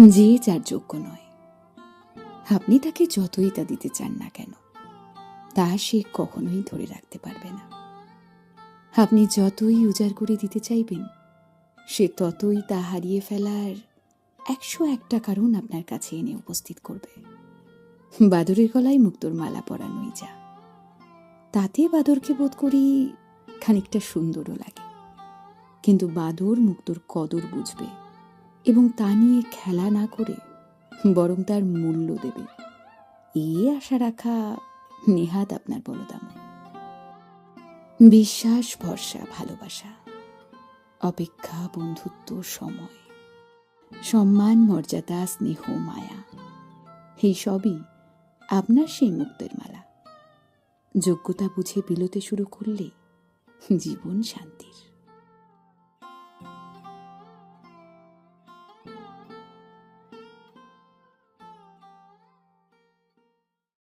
যে যার যোগ্য নয়, আপনি তাকে যতই তা দিতে চান না কেন, তা সে কখনোই ধরে রাখতে পারবে না। আপনি যতই উজাড় করে দিতে চাইবেন, সে ততই তা হারিয়ে ফেলার 101টা কারণ আপনার কাছে এনে উপস্থিত করবে। বাদরের গলায় মুক্তোর মালা পরানোই যা, তাতে বাদরকে বোধ করি খানিকটা সুন্দরও লাগে, কিন্তু বাদর মুক্তোর কদর বুঝবে এবং তা নিয়ে খেলা না করে বরং তার মূল্য দেবে, এই আশা রাখা নেহাত আপনার বলদাম। বিশ্বাস, ভরসা, ভালোবাসা, অপেক্ষা, বন্ধুত্ব, সময়, সম্মান, মর্যাদা, স্নেহ, মায়া, এই সবই আপনার সেই মুক্তের মালা। যোগ্যতা বুঝে বিলোতে শুরু করলে জীবন শান্তির।